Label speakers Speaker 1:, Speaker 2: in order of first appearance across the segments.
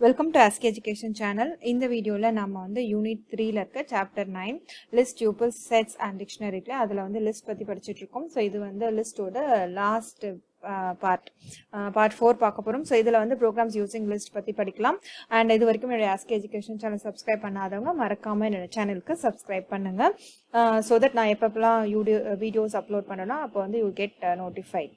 Speaker 1: Welcome to Ask Education channel. In the video la nama வந்து unit 3 ல இருக்க chapter 9 list tuples sets and dictionary ல அதுல வந்து list பத்தி படிச்சிட்டு இருக்கோம். So இது வந்து list ஓட last part 4 பார்க்க போறோம். So இதுல வந்து programs using list பத்தி படிக்கலாம். And இது வரைக்கும் என்னோட Ask Education channel subscribe பண்ணாதவங்க மறக்காம என்னோட சேனலுக்கு subscribe பண்ணுங்க. So that நான் எப்பப்பலாம் videos upload பண்ணனோ அப்போ வந்து you get notified.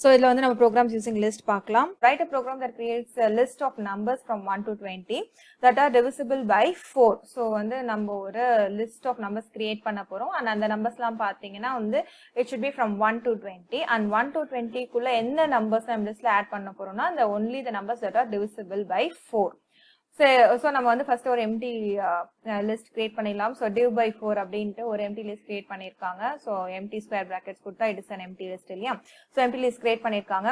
Speaker 1: So, இதில வந்து நம்ம programs using list பார்க்கலாம். Write a program that creates a list of numbers from 1 to 20 that are divisible by 4. So, வந்து நம்ம ஒரு list of numbers create பண்ண போறோம். And அந்த numbers-லாம் பார்த்தீங்கன்னா வந்து it should be from 1 to 20. And 1 to 20 குள்ள என்ன numbers நம்ம listல add பண்ண போறோம்னா the only the numbers that are divisible by 4. So நம்ம வந்து first ஒரு empty list create பண்ணிடலாம். So div by 4 அப்படின்ட்டு ஒரு empty list create பண்ணிருக்காங்க. So empty square brackets கொடுத்தா it is an empty list இல்லையா. So empty list create பண்ணிருக்காங்க.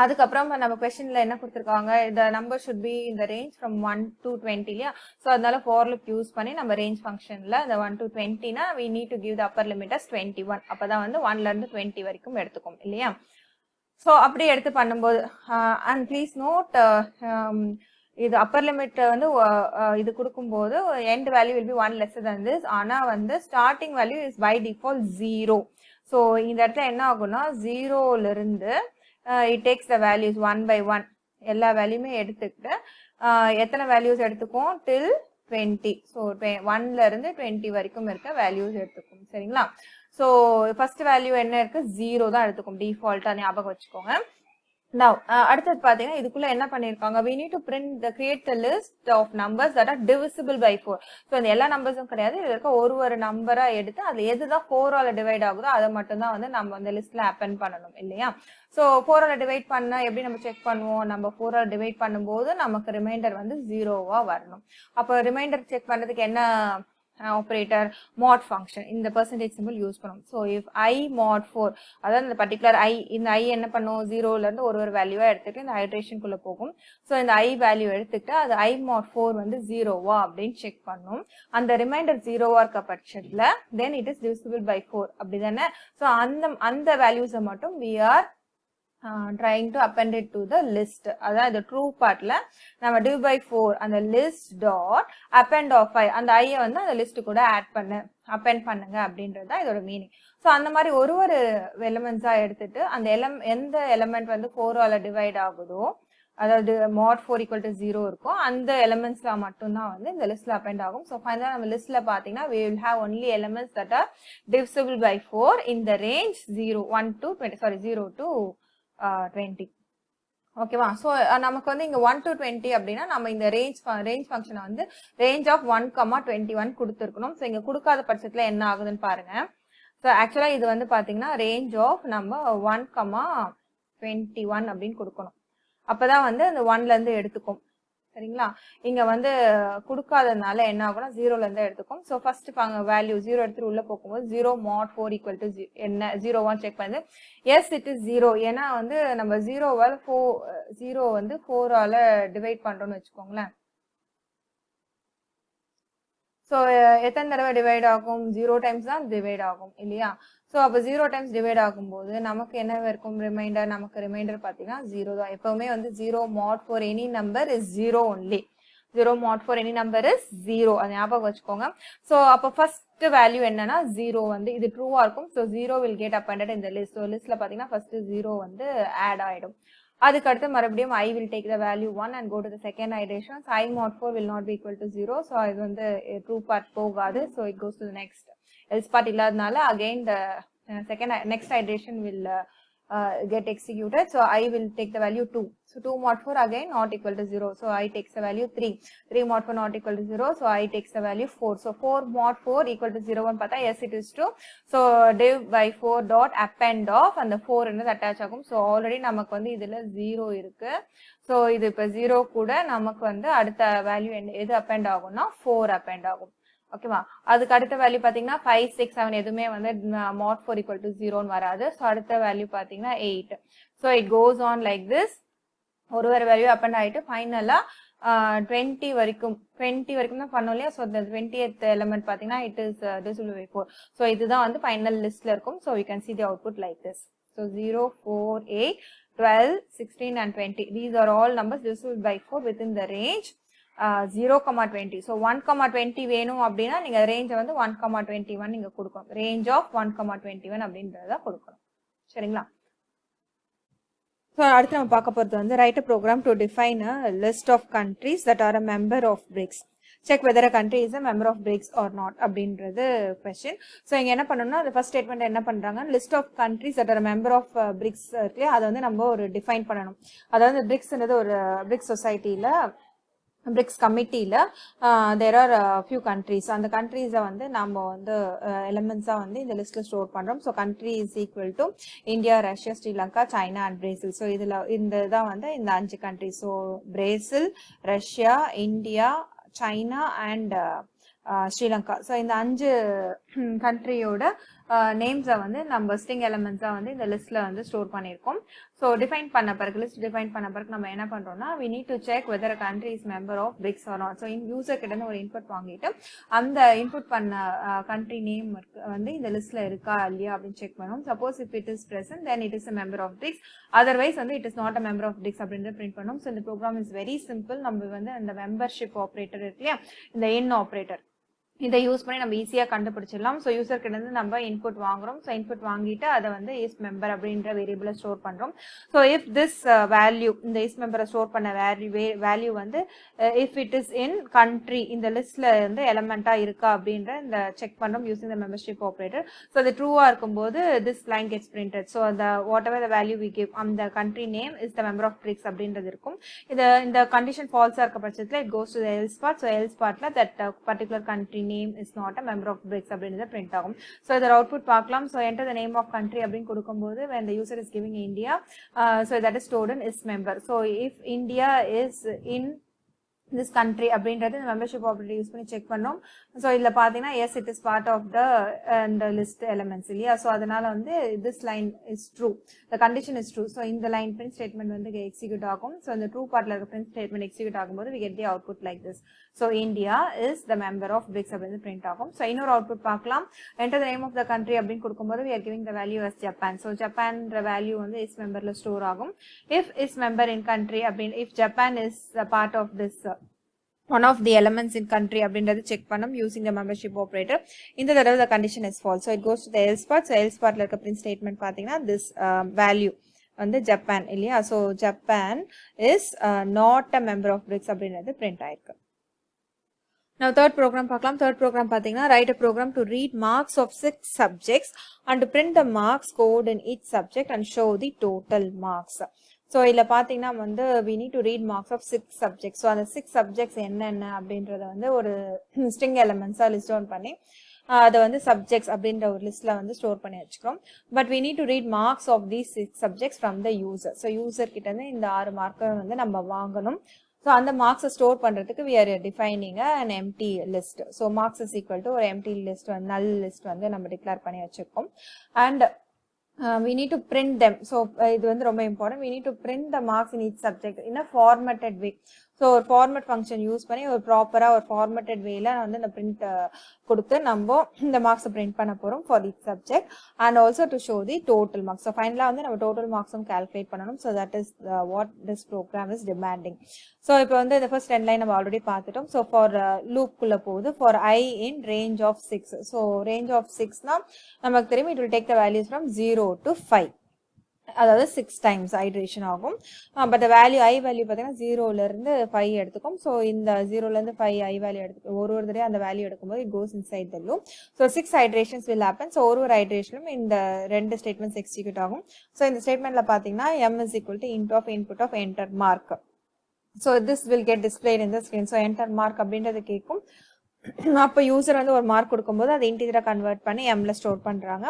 Speaker 1: அதுக்கப்புறம் நம்ம questionல என்ன கொடுத்திருக்காங்க, the number should be in the range from 1 to 20 இல்லையா. So அதனால for loop யூஸ் பண்ணி நம்ம range functionல the 1 to 20 னா we need to give the upper limit as 21. அப்பதான் வந்து 1ல இருந்து 20 வரைக்கும் எடுத்துக்கும் இல்லையா. So அப்படி எடுத்து பண்ணும்போது and please note இது upper limit வந்து இது கொடுக்கும்போது end value will be 1 lesser than this. ஆனா வந்து starting value is by default 0. So இந்த இடத்துல என்ன ஆகும்னா 0ல இருந்து it takes the values 1 by 1. எல்லா வேல்யூமே எடுத்துக்கிட்டு எத்தனை values எடுத்துக்கும் till 20. So 1ல இருந்து 20 வரைக்கும் இருக்க values எடுத்துக்கும் சரிங்களா. So first value என்ன இருக்கு 0 தான் எடுத்துக்கும் default ஞாபகம் வச்சுக்கோங்க. Now அடுத்தது பாத்தீங்கன்னா இதுக்குள்ள என்ன பண்ணிருக்காங்க, we need to create the list of numbers that are divisible by 4. So இந்த எல்லா நம்பர்ஸும் கிடையாது, இதுல இருக்க ஒரு நம்பரா எடுத்து அதுல எதுதான் 4 ஆல டிவைட் ஆகுதோ அதை மட்டும் தான் வந்து நம்ம அந்த லிஸ்ட்ல அப்பெண்ட் பண்ணணும் இல்லையா. So 4 ஆல டிவைட் பண்ணா எப்படி நம்ம செக் பண்ணுவோம், நம்ம 4 ஆல டிவைட் பண்ணும்போது நமக்கு ரிமைண்டர் வந்து 0வா வரணும். அப்ப ரிமைண்டர் செக் பண்றதுக்கு என்ன operator mod function இந்த percentage symbol யூஸ் பண்ணும். So if I mod 4 அதாவது இந்த particular I இந்த I என்ன பண்ணும் 0ல இருந்து ஒரு வேல்யூவா எடுத்துட்டு இந்த iteration குள்ள போகும். So இந்த I வேல்யூ எடுத்துட்டு அது I mod 4 வந்து 0வா அப்படின்னு செக் பண்ணும். அந்த ரிமைண்டர் 0வா இருக்க பட்சத்துல then it is divisible by 4 அப்படிதானே. So அந்த வேல்யூஸை மட்டும் we are trying to append it to the list. அதாவது the true partல நம்ம div by 4 அந்த list dot append of I அந்த I வந்து அந்த list கூட append பண்ணுங்க அப்படின்றது தான் இதோட மீனிங். ஸோ அந்த மாதிரி ஒரு எலிமெண்ட்ஸா எடுத்துட்டு அந்த எந்த எலிமெண்ட் வந்து 4 ஆல டிவைட் ஆகுதோ அதாவது mod 4 equal to 0 இருக்கும் அந்த எலிமெண்ட்ஸ்ல மட்டும்தான் வந்து இந்த லிஸ்ட்ல அப்பெண்ட் ஆகும். ஸோ ஃபைனலா நம்ம லிஸ்ட்ல பாத்தீங்கன்னா we will have only elements that are divisible by 4 in the range 0 to 20. ஓகேவா. ஸோ நமக்கு வந்து இங்க 1 to 20 அப்படின்னா நம்ம இந்த ரேஞ்ச் ஃபங்க்ஷனை வந்து ரேஞ்ச் ஆஃப் 1,21 கொடுத்துருக்கணும். ஸோ இங்க கொடுக்காத பட்சத்துல என்ன ஆகுதுன்னு பாருங்க. ஸோ ஆக்சுவலா இது வந்து பாத்தீங்கன்னா ரேஞ்ச் ஆஃப் நம்ம 1,21 அப்படின்னு கொடுக்கணும். அப்பதான் வந்து அந்த 1ல இருந்து எடுத்துக்கும் சரிங்களா. இங்க வந்து கொடுக்காததுனால என்ன ஆகும்னா 0ல இருந்து எடுத்துக்கும். ஸோ ஃபர்ஸ்ட் வேல்யூ 0 எடுத்துட்டு உள்ள போகும்போது 0 mod 4 equal to என்ன 0 செக் பண்ணு. S it is 0. ஏன்னா வந்து நம்ம 0 வந்து 4 ஆல டிவைட் பண்றோம்னு வச்சுக்கோங்களேன். ஸோ எத்தனை தடவை டிவைட் ஆகும், 0 டைம்ஸ் தான் டிவைட் ஆகும் இல்லையா. ஸோ அப்போ 0 டைம்ஸ் டிவைட் ஆகும்போது நமக்கு என்ன இருக்கும் ரிமைண்டர், நமக்கு ரிமைண்டர் பார்த்தீங்கன்னா 0 தான். எப்பவுமே வந்து 0 mod for any number is 0 only. 0 mod for any number is 0. அது ஞாபகம் வச்சுக்கோங்க. ஸோ அப்போ ஃபர்ஸ்ட் வேல்யூ என்னன்னா 0 வந்து இது ட்ரூவா இருக்கும். So 0 will get appended in the list. So லிஸ்ட்ல பார்த்தீங்கன்னா ஃபர்ஸ்ட் 0 வந்து ஆட் ஆயிடும். அதுக்கு அடுத்து மறுபடியும் I will take the value 1 and go to the second iteration. So I mod 4 will not be equal to 0. So இது வந்து true part போகாது. So it goes to the next. Else part இல்லாதனால again the next iteration will get executed. So I will take the value 2. So 2 mod 4 again not equal to 0. So I takes the value 3. 3 mod 4 not equal to 0. So I takes the value 4. So 4 mod 4 equal to 0 1 பார்த்தா yes it is true. So div by 4 dot append of and the 4 என்னது attach ஆகும். So already நமக்கு வந்து இதுல 0 இருக்கு. So இது இப்ப 0 கூட நமக்கு வந்து அடுத்த வேல்யூ எது append ஆகும்னா 4 append ஆகும். ஓகேவா. அதுக்கு அடுத்த வேல்யூ பாத்தீங்கன்னா 5 6 7 எதுவுமே வந்து mod 4 equal to 0 வராது. ஸோ அடுத்த வேல்யூ பாத்தீங்கன்னா 8. So it goes on like this. ஒரு வேல்யூ அப்பெண்ட் ஆயிட்டு ஃபைனலா 20 வரைக்கும் தான் பண்ணோம் இல்லையா. ஸோ இந்த 20th எலிமெண்ட் பாத்தீங்கன்னா it is divisible by 4. So இதுதான் வந்து ஃபைனல் லிஸ்ட்ல இருக்கும். So you can see the output like this. So 0 4 8 12, 16 and 20. These are all numbers divisible by 4 within the range 0,20. So 1,20 வேணும் அப்படின்னா நீங்க ரேஞ்சை வந்து 1,21 நீங்க கொடுக்கணும். ரேஞ்ச் ஆஃப் 1,21 அப்படின்றத கொடுக்கணும். சரிங்களா? ஸோ அடுத்து நம்ம பார்க்க போகிறது வந்து write a program to define a list of countries that are a member of BRICS. Check whether a country is a member of BRICS or not அப்படின்றது கொஸ்டின். ஸோ இங்கே என்ன பண்ணணும்னா அந்த ஃபர்ஸ்ட் ஸ்டேட்மெண்ட் என்ன பண்ணுறாங்க, list of countries that are member of BRICS இருக்கு, அதை வந்து நம்ம ஒரு டிஃபைன் பண்ணணும். அதாவது பிரிக்ஸ்ன்றது ஒரு பிரிக்ஸ் சொசைட்டியில் பிரிக்ஸ் கமிட்டியில் தேர் ஆர் ஃபியூ கண்ட்ரிஸ். அந்த கண்ட்ரீஸை வந்து நம்ம வந்து எலிமெண்ட்ஸாக வந்து இந்த லிஸ்ட்டில் ஸ்டோர் பண்ணுறோம். So country is equal to India, Russia, Sri Lanka, China and Brazil. So இதில் இந்த தான் வந்து இந்த 5 country. So Brazil, Russia, India, China and Sri Lanka. So இந்த 5 கண்ட்ரியோட நேம்ஸை வந்து நம்ம ஸ்ட்ரிங் எலிமெண்ட்ஸாக வந்து இந்த லிஸ்ட்டில் வந்து ஸ்டோர் பண்ணியிருக்கோம். ஸோ டிஃபைன் பண்ண பிறகு லிஸ்ட் டிஃபைன் பண்ண பிறகு நம்ம என்ன பண்ணுறோம்னா we need to check whether a country is member of BRICS or not. So user கிட்ட ஒரு இன்புட் வாங்கிட்டு அந்த இன்புட் பண்ண கண்ட்ரி நேம் வந்து இந்த லிஸ்ட்டில் இருக்கா இல்லையா அப்படின்னு செக் பண்ணுவோம். Suppose if it is present then it is a member of BRICS. Otherwise வந்து it is not a member of BRICS அப்படின்றத பிரிண்ட் பண்ணுவோம். ஸோ இந்த ப்ரோக்ராம் இஸ் வெரி சிம்பிள். நம்ம வந்து அந்த மெம்பர்ஷிப் ஆப்ரேட்டர் இருக்கு இல்லையா, இந்த என் ஆப்ரேட்டர், இதை யூஸ் பண்ணி நம்ம ஈஸியாக கண்டுபிடிச்சிடலாம். ஸோ யூசர் கிட்ட இருந்து நம்ம இன்புட் வாங்குறோம். ஸோ இன்புட் வாங்கிட்டு அதை வந்து இஸ் மெம்பர் அப்படின்ற வேரியபிளை ஸ்டோர் பண்ணுறோம். ஸோ இஃப் திஸ் வேல்யூ, இந்த இஸ் மெம்பரை ஸ்டோர் பண்ண வேல்யூ வந்து if it is in country, இந்த லிஸ்ட்ல வந்து எலமெண்ட்டாக இருக்கா அப்படின்ற இந்த செக் பண்ணுறோம் using the membership operator. So அது ட்ரூவாக இருக்கும்போது this line gets printed. So அந்த whatever the value we give, அந்த country name is the member of BRICS அப்படின்றது இருக்கும். இந்த கண்டிஷன் ஃபால்ஸாக இருக்க பட்சத்தில் it goes to the else part. So else பார்ட்ல that particular country name is not a member of BRICS அப்படின்றது print ஆகும். So இதர் அவுட்புட் பார்க்கலாம். So enter the name of country அப்படின்னு கொடுக்கும்போது when the user is giving India, so that is stored in is member. So if India is in this country அப்படின்றது இந்த membership operator use பண்ணி check பண்ணோம். So இதில் பார்த்தீங்கன்னா yes it is part of the list elements இல்லையா. So அதனால வந்து this line is true, the condition is true. So இந்த லைன் பிரிண்ட் ஸ்டேட்மெண்ட் வந்து எக்ஸிக்யூட் ஆகும். ஸோ இந்த ட்ரூ பார்ட்ல இருக்க பிரிண்ட் ஸ்டேட்மெண்ட் எக்ஸிக்யூட் ஆகும்போது we get the output like this. So India is the member of BRICS அப்படின்னு print ஆகும். So இன்னொரு அவுட்புட் பார்க்கலாம். Enter the name of the country அப்படின்னு கொடுக்கும்போது we are giving the value as Japan. So ஜப்பான்ற value வந்து is மெம்பர்ல store ஆகும். If is member in country அப்படின்னு, if Japan is part of this one of the elements in country அப்படின்றது செக் பண்ணும் using the membership operator. இந்த தடவை the condition is false. So it goes to the else part. So else partல இருக்க print statement பார்த்தீங்கன்னா this value வந்து Japan இல்லையா. So Japan is not a member of BRICS அப்படின்றது print ஆயிருக்கு. Now third program பார்க்கலாம். third program பார்த்தீங்கன்னா write a program to read marks of 6 subjects and to print the marks code in each subject and show the total marks. So இதில் பார்த்தீங்கன்னா வந்து we need to read marks of 6 subjects. So அந்த 6 subjects என்னென்ன அப்படின்றத வந்து ஒரு string எலிமெண்ட்ஸாக list down பண்ணி அதை வந்து சப்ஜெக்ட்ஸ் அப்படின்ற ஒரு லிஸ்ட்டில் வந்து ஸ்டோர் பண்ணி வச்சுக்கிறோம். But we need to read marks of these 6 subjects from the user. So user கிட்ட இருந்து இந்த 6 மார்க்கை வந்து நம்ம வாங்கணும். ஸோ அந்த மார்க்ஸை ஸ்டோர் பண்ணுறதுக்கு we are defining an empty list. So marks is equal to ஒரு empty list, null list வந்து நம்ம டிக்ளேர் பண்ணி வச்சுருக்கோம். And we need to print them. So இது வந்து ரொம்ப important. We need to print the marks in each subject in a formatted way. So ஒரு format function use பண்ணி ஒரு ப்ராப்பராக ஒரு ஃபார்மேட்டட் வேல வந்து இந்த பிரிண்ட் கொடுத்து நம்ம இந்த மார்க்ஸை பிரிண்ட் பண்ண போகிறோம் for each subject and also to show the total marks. So ஃபைனலாக வந்து நம்ம டோட்டல் மார்க்ஸும் கால்குலேட் பண்ணணும். So that is what this program is demanding. So இப்போ வந்து இந்த ஃபர்ஸ்ட் 10 லைன் நம்ம ஆல்ரெடி பார்த்துட்டோம். ஸோ ஃபார் லூப்குள்ளே போகுது for I in range of 6. So range of 6னா நமக்கு தெரியும் it will take the values from 0 to 5. அதாவது 6 டைம்ஸ் ஐட்ரேஷன் ஆகும். பட் வேல்யூ ஐ வேல்யூ பார்த்தீங்கன்னா 0லேருந்து 5 எடுத்துக்கும். ஸோ இந்த 0லேருந்து 5 ஐ வேல்யூ எடுத்து ஒரு தடவை அந்த வேல்யூ எடுக்கும்போது it goes inside the loop. So 6 iterations will happen. So ஒரு ஐட்ரேஷனும் இந்த 2 ஸ்டேட்மெண்ட்ஸ் எக்ஸிக்யூட் ஆகும். ஸோ இந்த ஸ்டேட்மெண்ட்ல பார்த்தீங்கன்னா m is equal to int of input of enter mark. So this will get displayed in the screen. So enter mark அப்படின்றது கேட்கும். அப்போ user வந்து ஒரு மார்க் கொடுக்கும்போது அதை இன்டிஜரா கன்வெர்ட் பண்ணி எம்ல ஸ்டோர் பண்றாங்க.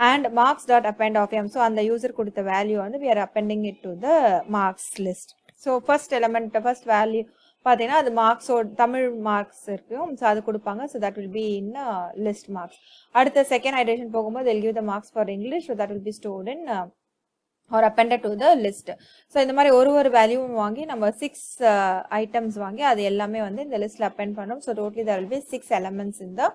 Speaker 1: And marks dot append of m. So அந்த யூசர் கொடுத்த வேல்யூ வந்து we are appending it to the marks list. So first element first value பார்த்தீங்கன்னா அது மார்க்ஸோட தமிழ் மார்க்ஸ் இருக்கும். ஸோ அது கொடுப்பாங்க. So that will be in list marks. அடுத்த செகண்ட் ஐட்ரேஷன் போகும்போது they'll give the marks for English. So that will be stored in or appended to the list. So இந்த மாதிரி ஒரு வேல்யூவும் வாங்கி நம்ம 6 items வாங்கி அது எல்லாமே வந்து இந்த லிஸ்ட்ல append பண்ணோம். So totally there will be 6 elements in the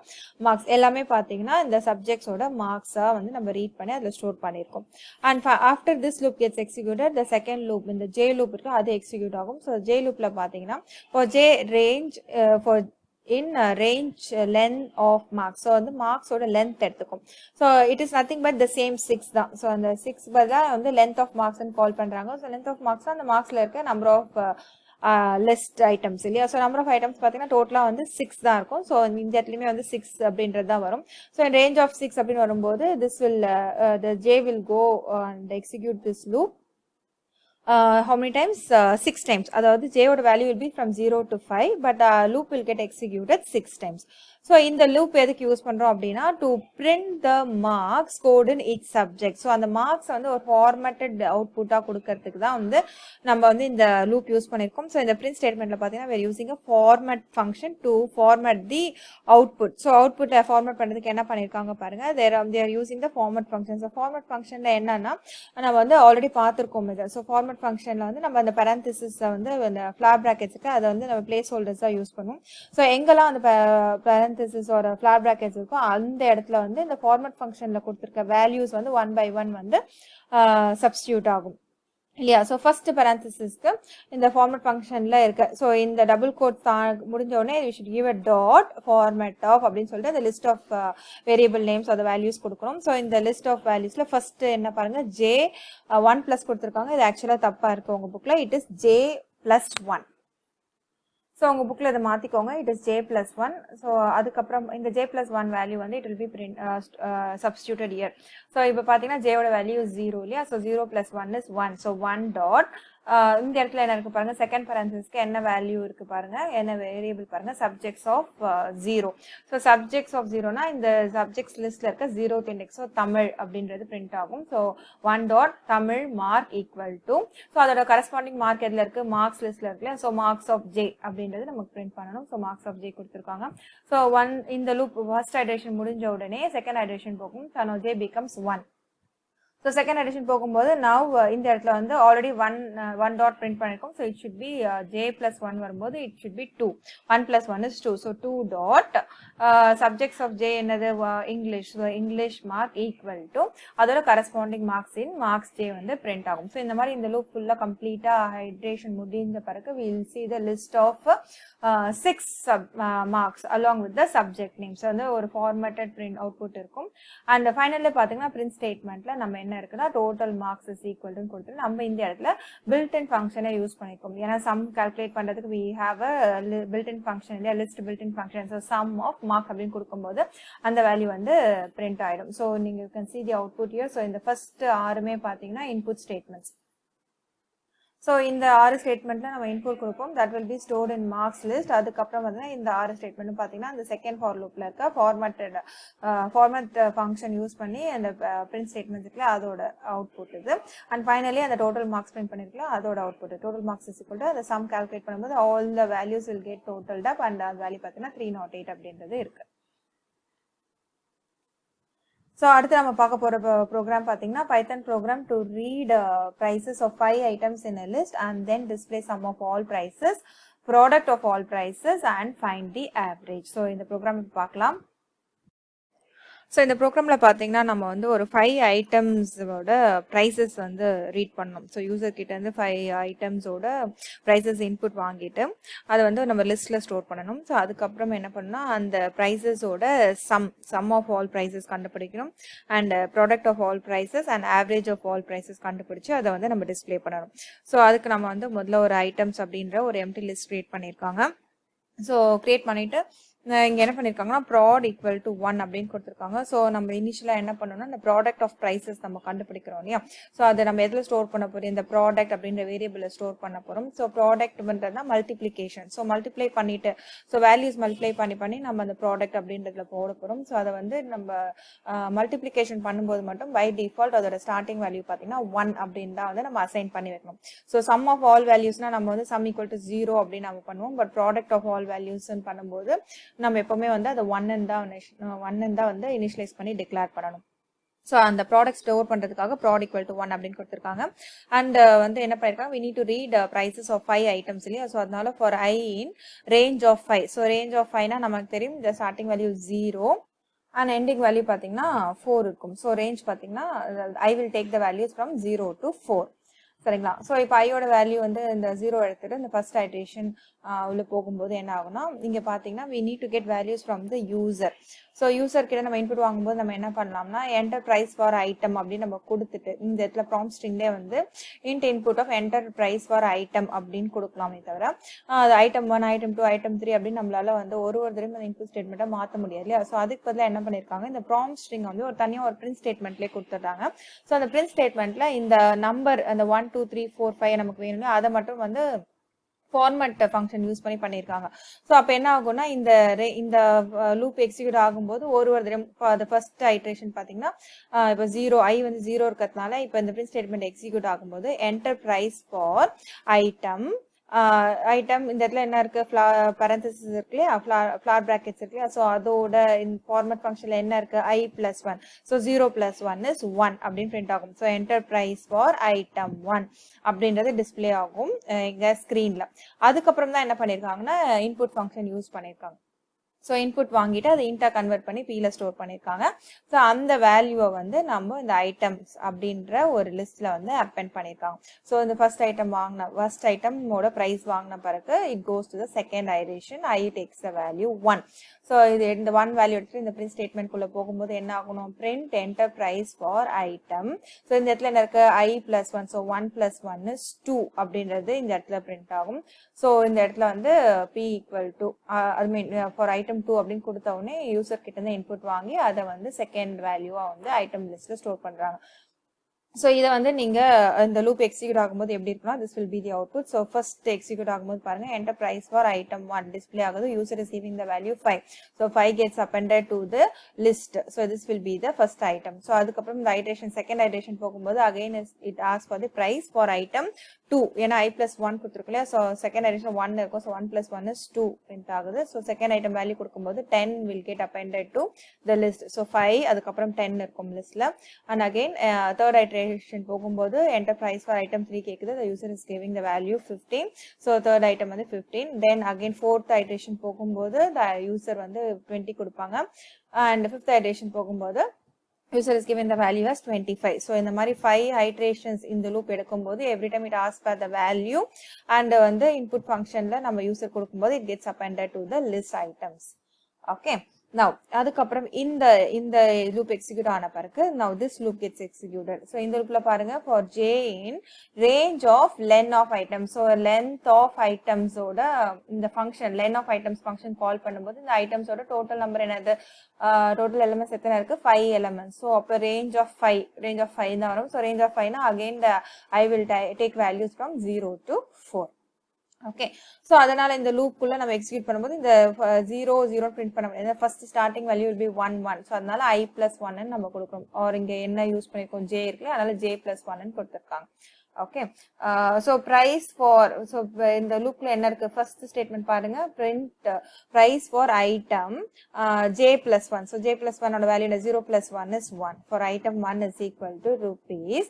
Speaker 1: marks. எல்லாமே பாத்தீங்கன்னா இந்த subjects ஓட marks வந்து நம்ம read பண்ணி அதுல ஸ்டோர் பண்ணிருக்கோம். And after this loop gets executed, the second loop இந்த J loop இருக்கு அது execute ஆகும். So J loopல பாத்தீங்கன்னா for J range for in range length of marks. So the marks oda length எடுத்துக்கும். So it is nothing but the same 6 தான். So அந்த 6 பதிலா வந்து length of marks ன்னு கால் பண்றாங்க. So length of marks அந்த marksல இருக்க number of list items இல்லையா. So number of items பாத்தீங்கன்னா டோட்டலா வந்து 6 தான் இருக்கும். So இந்த இடத்துலயுமே வந்து 6 அப்படின்றது தான் வரும். So in range of 6 அப்படின்னு வரும்போது this will the J will go and execute this loop. How many times? 6 times. அதாவது J ஓட value will be from 0 to 5 but loop will get executed 6 times. So இந்த loop எதுக்கு use பண்றோம் அப்படின்னா to print the marks code in each subject. So அந்த marks வந்து ஒரு formatted output கொடுக்கிறதுக்கு தான் வந்து நம்ம வந்து இந்த loop யூஸ் பண்ணிருக்கோம். So இந்த print statementல பாத்தீங்கன்னா we are using a format function to format the output. So output format பண்றதுக்கு என்ன பண்ணிருக்காங்க பாருங்க. they are using the format function. So format functionல என்னன்னா நம்ம வந்து ஆல்ரெடி பார்த்திருக்கோம் இத. So format functionல வந்து நம்ம அந்த parenthesis வந்து அந்த flag brackets க்கு அத வந்து நம்ம place holders யூஸ் பண்ணுவோம். So எங்கெல்லாம் அந்த parenthesis or flag brackets இருக்கோ அந்த இடத்துல வந்து இந்த format functionல கொடுத்திருக்க values வந்து 1 by 1 வந்து substitute ஆகும் இல்லையா. So first parenthesis க்கு இந்த format functionல இருக்கு. So இந்த double quotes முடிஞ்ச உடனே we should give a dot format of அப்படின்னு சொல்லிட்டு the list of variable names or the values கொடுக்கணும். So இந்த list of valuesல first என்ன பாருங்க j 1 plus கொடுத்திருக்காங்க. இது ஆக்சுவலா தப்பா இருக்கு உங்க புக்ல. it is j plus 1. So உங்க புக்ல இத மாத்திக்கோங்க. it is j plus 1. So அதுக்கு அப்புறம் இந்த j plus 1 value வந்து it will be substituted here. So இப்போ பாத்தீங்கன்னா j ஓட value is 0 இல்லையா. So 0 plus 1 is 1. So 1 dot இந்த இடத்துல என்ன இருக்கு பாருங்க செகண்ட் parenthesisக்கு என்ன வேல்யூ இருக்கு பாருங்க என்ன வேரியபிள் பாருங்க subjects of 0. So subjects of 0 னா இந்த subjects listல இருக்க 0th index. So தமிழ் அப்படின்றது print ஆகும். So 1 dot Tamil mark equal to so அதோட corresponding mark எதுல இருக்கு marks listல இருக்குல. So marks of j அப்படின்றது நமக்கு print பண்ணனும். So marks of j கொடுத்திருக்காங்க. So 1 இந்த loop first iteration முடிஞ்ச உடனே second iteration போகும். So now j becomes 1. So second addition போகும்போது now இந்த இடத்துல வந்து already 1 dot print பண்ணிருக்கோம். So it should be j plus 1 வரும்போது it should be 2. 1 plus 1 is 2. So 2 dot subjects of j என்னது English. So English mark equal to அதோட corresponding marks in marks j வந்து print ஆகும். So இந்த மாதிரி இந்த loop full complete iteration முடிந்த பிறகு we will see the list of 6 marks along with the subject name. So வந்து ஒரு formatted print output இருக்கும். And finally பாத்தீங்கன்னா print statementல நம்ம என்ன இருக்குன்னா total marks is equal to கொடுத்து நம்ம இந்த இடத்துல built-in function யூஸ் பண்ணிருக்கோம். ஏன்னா sum calculate பண்றதுக்கு we have a built-in function இல்லையா list built-in function. So sum of marks அப்படின்னு கொடுக்கும்போது அந்த வேல்யூ வந்து print ஆயிடும். So நீங்க you can see the output here. So இந்த first 6மே பாத்தீங்கன்னா input statements. So இந்த 6 ஸ்டேட்மென்ட்ல நம்ம இன்புட் கொடுப்போம். that will be stored in marks list. அதுக்கு அப்புறம் வந்து இந்த 6 ஸ்டேட்மென்ட் பாத்தீங்கன்னா அந்த செகண்ட் for loopல இருக்க format function யூஸ் பண்ணி அந்த print statements இருக்குல அதோட அவுட்புட் இது. and finally அந்த total marks print பண்ணிருக்கல அதோட output. total marks is equal to the sum calculate பண்ணும்போது all the values will get totaled up and அந்த வேல்யூ பாத்தீங்கன்னா 308 அப்படின்றது இருக்கு. So அடுத்து நம்ம பார்க்க போற program பாத்தீங்கன்னா Python program to read prices of 5 items in a list and then display sum of all prices, product of all prices and find the average. So இந்த program பார்க்கலாம். So இந்த ப்ரோக்ராம்ல பாத்தீங்கன்னா நம்ம வந்து ஒரு 5 ஐட்டம்ஸோட prices வந்து ரீட் பண்ணோம். So யூசர் கிட்ட இருந்து 5 ஐட்டம்ஸோட prices இன்புட் வாங்கிட்டு அதை வந்து நம்ம லிஸ்ட்ல ஸ்டோர் பண்ணணும். ஸோ அதுக்கப்புறம் என்ன பண்ணா அந்த priceஸோட சம் ஆஃப் ஆல் prices கண்டுபிடிக்கணும் and product of all prices and average of all prices கண்டுபிடிச்சு அதை வந்து நம்ம டிஸ்பிளே பண்ணணும். ஸோ அதுக்கு நம்ம வந்து முதல்ல ஒரு ஐட்டம்ஸ் அப்படின்ற ஒரு எம்டி லிஸ்ட் கிரியேட் பண்ணியிருக்காங்க. ஸோ கிரியேட் பண்ணிட்டு இங்க என்ன பண்ணிருக்காங்கன்னா prod equal to 1 அப்படின்னு கொடுத்திருக்காங்க. சோ நம்ம இனிஷியலா என்ன பண்ணனும்னா இந்த ப்ராடக்ட் ஆஃப் prices நம்ம கண்டுபிடிக்கிறோம் இல்லையா. சோ அதை நம்ம எதுல ஸ்டோர் பண்ண போறோம் இந்த ப்ராடக்ட் அப்படின்ற வேரியபிள்ல ஸ்டோர் பண்ண போறோம். சோ ப்ராடக்ட் பண்றதுனா மல்டிப்ளிகேஷன். சோ மல்டிப்ளை பண்ணிட்டு சோ வேல்யூஸ் மல்டிப்ளை பண்ணி நம்ம அந்த ப்ராடக்ட் அப்படின்றதுல போட போறோம். சோ அதை வந்து நம்ம மல்டிப்ளிகேஷன் பண்ணும்போது மட்டும் பை டிஃபால்ட் அதோட ஸ்டார்டிங் வேல்யூ பாத்தீங்கன்னா 1 அப்படின்னு தான் வந்து நம்ம அசைன் பண்ணி வைக்கணும். சோ சம் ஆஃப் ஆல் வேல்யூஸ்னா நம்ம வந்து சம் ஈக்குவல் டு 0 அப்படின்னு நம்ம பண்ணுவோம். But product of all values பண்ணும்போது நம்ம எப்பவுமே வந்து அதை 1 தான் வந்து இனிஷியலைஸ் பண்ணி டிக்ளேர் பண்ணணும். ஸோ அந்த ப்ராடக்ட் ஸ்டோர் பண்ணுறதுக்காக ப்ராட் ஈக்குவல் டு 1 அப்படின்னு கொடுத்துருக்காங்க. அண்ட் வந்து என்ன பண்ணியிருக்காங்க, we need to read prices of 5 items இல்லையா. ஸோ அதனால for I in range of 5. So range of 5னா நமக்கு தெரியும் இந்த starting value 0 and ending value பார்த்தீங்கன்னா 4 இருக்கும். ஸோ ரேஞ்ச் பார்த்தீங்கன்னா I will take the values from 0 to 4. சரிங்களா. ஸோ இப்போ ஐயோட வேல்யூ வந்து இந்த 0 எடுத்துட்டு இந்த ஃபர்ஸ்ட் ஐட்ரேஷன் உள்ள போகும்போது என்ன ஆகும்னா, இங்கே பார்த்தீங்கன்னா we need to get values from the user. So user கிட்ட நம்ம இன்புட் வாங்கும்போது நம்ம என்ன பண்ணலாம்னா என்டர் பிரைஸ் ஃபார் ஐட்டம் அப்படின்னு நம்ம கொடுத்துட்டு இந்த இடத்துல ப்ராம்ப்ட் ஸ்ட்ரிங்லேயே வந்து input of enter price for item அப்படின்னு கொடுக்கலாமே தவிர அது ஐட்டம் 1 ஐட்டம் 2 ஐட்டம் 3 அப்படின்னு நம்மளால வந்து ஒரு தடவை அந்த இன்புட் ஸ்டேட்மெண்ட்டை மாற்ற முடியாது இல்லையா. ஸோ அதுக்கு பதிலாக என்ன பண்ணியிருக்காங்க, இந்த ப்ராம்ப்ட் ஸ்ட்ரிங் வந்து ஒரு தனியாக ஒரு பிரிண்ட் ஸ்டேட்மெண்ட்லேயே கொடுத்துட்றாங்க. ஸோ அந்த பிரிண்ட் ஸ்டேட்மெண்ட்ல இந்த நம்பர் அந்த 1 2 3 4 5 நமக்கு வேணும் அதை மட்டும் வந்து ஃபார்மட் ஃபங்க்ஷன் யூஸ் பண்ணியிருக்காங்க. ஸோ அப்போ என்ன ஆகும்னா இந்த லூப் எக்ஸிக்யூட் ஆகும்போது ஒரு தடவை ஃபர்ஸ்ட் ஐட்ரேஷன் பார்த்தீங்கன்னா இப்போ 0 ஐ வந்து 0 இருக்கிறதுனால இப்போ இந்த பிரிண்ட் ஸ்டேட்மெண்ட் எக்ஸிக்யூட் ஆகும்போது என்டர் பிரைஸ் ஃபார் ஐட்டம் இந்த இடத்துல என்ன இருக்கு, parenthesis இருக்கு இல்லையா, ஃபிளார் பிராக்கெட்ஸ் இருக்கு இல்லையா. ஸோ அதோட இந்த ஃபார்மட் ஃபங்க்ஷன்ல என்ன இருக்கு, I+1. ஸோ 0+1 is 1 அப்படின்னு பிரிண்ட் ஆகும். So enter price for item 1 அப்படின்றது டிஸ்பிளே ஆகும் எங்க ஸ்கிரீன்ல. அதுக்கப்புறம் தான் என்ன பண்ணிருக்காங்கன்னா இன்புட் ஃபங்க்ஷன் யூஸ் பண்ணிருக்காங்க. ஸோ இன்புட் வாங்கிட்டு அதை இன்டா கன்வெர்ட் பண்ணி பீல ஸ்டோர் பண்ணியிருக்காங்க. ஸோ அந்த வேல்யூவை வந்து நம்ம இந்த ஐட்டம்ஸ் அப்படின்ற ஒரு லிஸ்ட்ல வந்து அப்பெண்ட் பண்ணியிருக்காங்க. ஸோ இந்த ஃபர்ஸ்ட் ஐட்டமோட ப்ரைஸ் வாங்கின பிறகு it goes to the second iteration, I takes the value 1. ஸோ இது இந்த 1 வேல்யூ எடுத்துட்டு இந்த பிரிண்ட் ஸ்டேட்மெண்ட்குள்ள போகும்போது என்ன ஆகணும், print enter price for item. So இந்த இடத்துல என்ன இருக்கு, I+1. ஸோ 1+1 is 2 அப்படின்றது இந்த இடத்துல பிரிண்ட் ஆகும். ஸோ இந்த இடத்துல வந்து P equal to I mean for item 2 அப்படின்னு கொடுத்த உடனே யூசர் கிட்ட இருந்து இன்புட் வாங்கி அதை வந்து செகண்ட் வேல்யூவா வந்து ஐட்டம் லிஸ்ட்ல ஸ்டோர் பண்றாங்க. ஸோ இதை வந்து நீங்க இந்த லூப் எக்ஸிக்யூட் ஆகும்போது எப்படி இருக்குன்னா this will be the output. So first execute ஆகும்போது பாருங்க enter price for item 1 display ஆகுது, user receiving the value 5. So 5 gets appended to the list. So this will be the first item. So அதுக்கப்புறம் இந்த iteration second iteration போகும்போது again it ask for the price for item 2. ஏன்னா I+1 கொடுத்துருக்கு இல்லையா. So second iteration 1 இருக்கும். So 1+1 is 2 print ஆகுது. So second item value கொடுக்கும்போது 10 will get appended to the list. So 5 அதுக்கப்புறம் 10 இருக்கும் லிஸ்ட்ல. அண்ட் அகைன் தேர்ட் ஐட்ரேஷன் போகும்போது என்டர் பிரைஸ் ஃபார் ஐட்டம் 3 கேக்குது, the user is giving the value 15. So third item வந்து 15. Then again fourth iteration போகும்போது the user வந்து 20 கொடுப்பாங்க. அண்ட் ஃபிஃப்த் ஐட்ரேஷன் போகும்போது user is given the value as 25. So இந்த மாதிரி 5 iterations இந்த லூப் எடுக்கும்போது every time it asks for the value and வந்து input functionல நம்ம user கொடுக்கும்போது it gets appended to the list items. Okay. Now அதுக்கப்புறம் இந்த loop execute ஆன பிறகு now this loop gets executed. So இந்த loopல பாருங்க for j in range of len of items. So length of items ஓட இந்த function len of items function call பண்ணும்போது இந்த items ஓட total number என்னது, total elements எத்தனை இருக்கு, 5 elements. So அப்ப range of 5 தான் வரும். So range of 5 னா again I will take values from 0 to 4. Okay. So அதனால இந்த லூப் குள்ள நம்ம எக்ஸிக்யூட் பண்ணும்போது இந்த 0 பிரிண்ட் பண்ண முடியாது. First starting value will be 1. So அதனால I+1 நம்ம கொடுக்கணும். ஆர் இங்க என்ன யூஸ் பண்ணிருக்கோம், J இருக்குல்ல, அதனால J+1 கொடுத்துருக்காங்க. Okay. So price for, so இந்த லூப்ல என்ன இருக்கு, ஃபர்ஸ்ட் ஸ்டேட்மெண்ட் பாருங்க, print price for item J+1. So J+1 ஓட value 0+1 is 1. For item 1 is equal to rupees.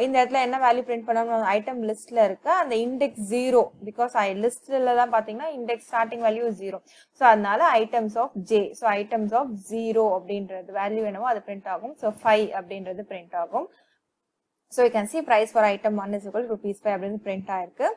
Speaker 1: இந்த இடத்துல என்ன வேல்யூ பிரிண்ட் பண்ணணும், ஐட்டம் லிஸ்ட்ல இருக்கு அந்த இண்டெக்ஸ் 0, பிகாஸ் லிஸ்ட்ல தான் பாத்தீங்கன்னா இண்டெக்ஸ் ஸ்டார்டிங் வேல்யூ 0. ஸோ அதனால items of J. So items of 0 அப்படின்றது வேல்யூ என்னவோ அது பிரிண்ட் ஆகும். ஸோ 5 அப்படின்றது பிரிண்ட் ஆகும். So you can see price for item 1 is equal to ₹5 அப்படின்னு print ஆயிருக்கு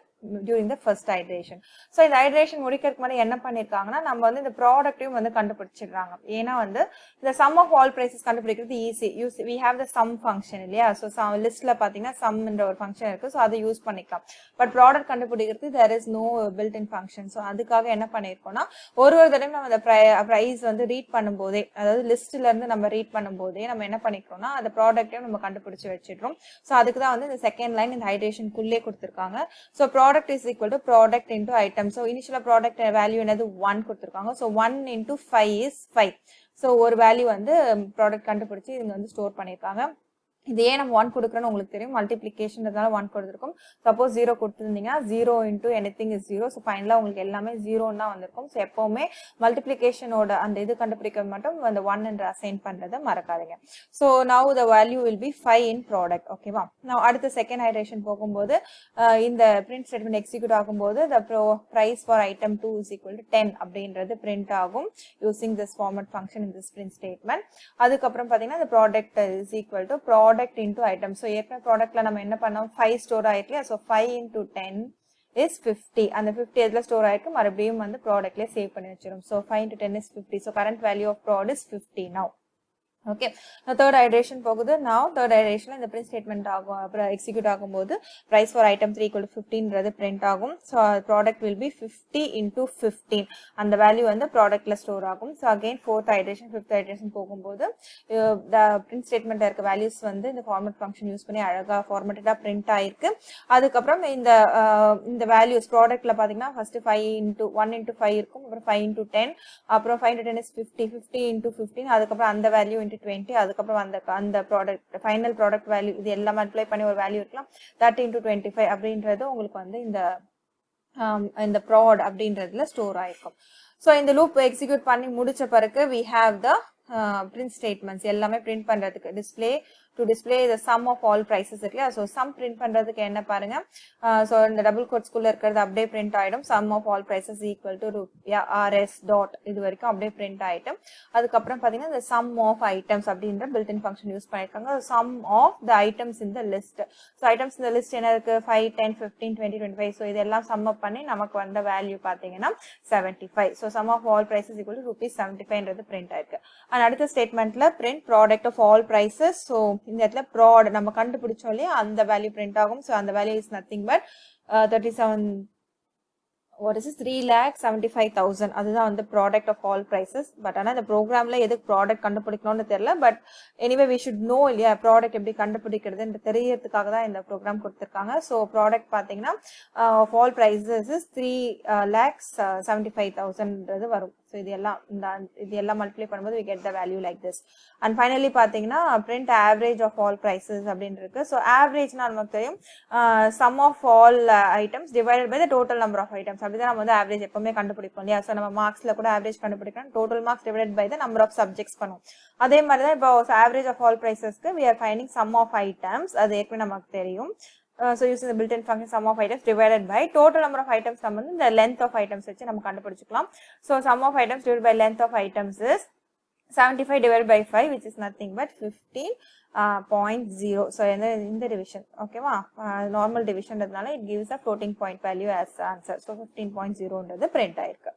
Speaker 1: during the first iteration. So இந்த iteration முடிக்கிறதுக்கு முன்னாடி என்ன பண்ணிருக்காங்கன்னா நம்ம வந்து இந்த ப்ராடக்ட்டையும் வந்து கண்டுபிடிச்சிடுறாங்க. ஏன்னா வந்து இந்த sum of all prices கண்டுபிடிக்கிறது easy. we have the sum function இல்லையா. ஸோ லிஸ்ட்ல பாத்தீங்கன்னா sum என்ற ஒரு ஃபங்க்ஷன் இருக்கு. ஸோ அதை யூஸ் பண்ணிக்கலாம். பட் ப்ராடக்ட் கண்டுபிடிக்கிறது there is no built in function. So அதுக்காக என்ன பண்ணிருக்கோம்னா ஒரு தடவை நம்ம அந்த பிரைஸ் வந்து ரீட் பண்ணும்போதே, அதாவது லிஸ்ட்ல இருந்து நம்ம ரீட் பண்ணும்போதே நம்ம என்ன பண்ணிக்கிறோம்னா அந்த ப்ராடக்ட்டையும் நம்ம கண்டுபிடிச்சு வச்சிடுறோம். ஸோ அதுக்கு தான் வந்து இந்த செகண்ட் லைன் இந்த ஐட்ரேஷனுக்குள்ளே கொடுத்துருக்காங்க. So product is equal to product into item. So initial product value என்னது 1 கொடுத்திருக்காங்க. So 1 into 5 is 5. So ஒரு வேல்யூ வந்து ப்ராடக்ட் கண்டுபிடிச்சு இங்க வந்து ஸ்டோர் பண்ணிருக்காங்க. இது ஏன் நம்ம 1 கொடுக்குறோன்னு உங்களுக்கு தெரியும், மல்டிப்ளிகேஷன்றதால 1 கொடுத்துருக்கும். சப்போஸ் 0 கொடுத்துருந்தீங்கன்னா 0 இன்டூ எனிதிங் இஸ் 0. ஸோ ஃபைனலாக உங்களுக்கு எல்லாமே 0 தான் வந்திருக்கும். ஸோ எப்போவுமே மல்டிப்ளிகேஷனோட அந்த இது கண்டுபிடிக்க மட்டும் அந்த 1 என்று அசைன் பண்ணுறதை மறக்காதீங்க. So now the value will be 5 in product. ஓகேவா? நான் அடுத்த செகண்ட் ஐட்ரேஷன் போகும்போது இந்த பிரிண்ட் ஸ்டேட்மெண்ட் எக்ஸிக்யூட் ஆகும்போது the price for item 2 is equal to 10 அப்படின்றது பிரிண்ட் ஆகும் using this format function in this print statement. அதுக்கப்புறம் பார்த்தீங்கன்னா இந்த product is equal to product into item. So ஏற்கனவே ப்ராடக்ட்ல நம்ம என்ன பண்ணோம், 5 ஸ்டோர் ஆயிருக்கு. So 5 into 10 is 50. அந்த 50 எதுல ஸ்டோர் ஆயிருக்கு, மறுபடியும் வந்து ப்ராடக்ட்ல சேவ் பண்ணி வச்சிரும். So 5 into 10 is 50. So current value of prod is 50 now. Okay, now third iteration போகுது. Now third iteration இந்த print statement ஆகும், அப்புறம் execute ஆகும்போது price for item 3 equal to 15 ன்றது print ஆகும். So product will be 50 into 15. அந்த value வந்து productல store ஆகும். So again fourth iteration fifth iteration போகும்போது the print statementல இருக்க values வந்து இந்த format function யூஸ் பண்ணி அழகா formatedா print ஆயிருக்கு. அதுக்கப்புறம் இந்த values productல பாத்தீங்கன்னா first 5 into 1 into 5 இருக்கும், அப்புறம் 5 into 10, அப்புறம் 5 into 10 is 50, 50 into 15, அதுக்கப்புறம் அந்த value into 20, அதுக்கப்புறம் அந்த ப்ராடக்ட் ஃபைனல் ப்ராடக்ட் வேல்யூ இது எல்லாம் மல்டிப்ளை பண்ணி ஒரு வேல்யூ இருக்கலாம் 30 into 25 அப்படின்றது உங்களுக்கு வந்து இந்த ப்ராட் அப்படின்றதுல ஸ்டோர் ஆயிருக்கும். ஸோ இந்த லூப் எக்ஸிக்யூட் பண்ணி முடிச்ச பிறகு we have the print statements எல்லாமே print பண்றதுக்கு to display the sum of all prices இருக்குல்ல. ஸோ sum print பண்றதுக்கு என்ன பாருங்க, ஸோ இந்த டபுள் கோட்ஸ்குள்ள இருக்கிறது அப்படியே print ஆயிடும். sum of all prices equal to rs dot இது வரைக்கும் அப்படியே print ஆயிடும். அதுக்கப்புறம் பாத்தீங்கன்னா இந்த sum of items அப்படின்ற built-in function யூஸ் பண்ணிருக்காங்க. sum of the items in the list. So items in the list என்ன இருக்கு, 5, 10, 15, 20, 25. ஸோ இதெல்லாம் sum up பண்ணி நமக்கு வந்த வேல்யூ பாத்தீங்கன்னா 75. So sum of all prices equal to rupees 75ன்றது print ஆயிருக்கு. அண்ட் அடுத்த ஸ்டேட்மெண்ட்ல print product of all prices. So இந்த இடத்துல ப்ராட் நம்ம கண்டுபிடிச்சோம் இல்லையா, அந்த வேல்யூ பிரிண்ட் ஆகும். ஸோ அந்த வேல்யூ இஸ் நத்திங் பட் 3,75,000. அதுதான் வந்து product of all prices. But ஆனால் இந்த ப்ரோக்ராம்ல எதுக்கு ப்ராடக்ட் கண்டுபிடிக்கணும்னு தெரியல. But anyway we should know இல்லையா, ப்ராடக்ட் எப்படி கண்டுபிடிக்கிறதுன்னு தெரியறதுக்காக தான் இந்த ப்ரோக்ராம் கொடுத்துருக்காங்க. ஸோ ப்ராடக்ட் பார்த்தீங்கன்னா ஆஃப் ஆல் பிரைசஸ் இஸ் 3,75,000 வரும். ஸோ இது எல்லாம் மல்டிப்ளை பண்ணும்போது we get the value like this. And finally பார்த்தீங்கன்னா print average of all prices அப்படின்னு இருக்கு. ஸோ ஆவரேஜ்னா நமக்கு தெரியும் sum of all items divided by the total number of items. அப்படிதான் நம்ம வந்து ஆவரேஜ் எப்பவுமே கண்டுபிடிப்போம் இல்லையா. ஸோ நம்ம மார்க்ஸ்ல கூட ஆவரேஜ் கண்டுபிடிக்கணும், total marks divided by the number of subjects பண்ணுவோம். அதே மாதிரி தான் இப்போ ஆவரேஜ் ஆஃப் ஆல் பிரைசஸ்க்கு we are finding sum of items. அது ஏற்கனவே நமக்கு தெரியும். So using the built-in function sum of items divided by total number of items, நம்ம வந்து the length of items வச்சு நம்ம கண்டுபிடிச்சுக்கலாம். So sum of items divided by length of items is 75 divided by 5, which is nothing but 15.0. So இந்த division, ஓகேவா, normal division ன்றதுனால it gives a floating point value as answer. So 15.0ன்றது print ஆயிருக்கு.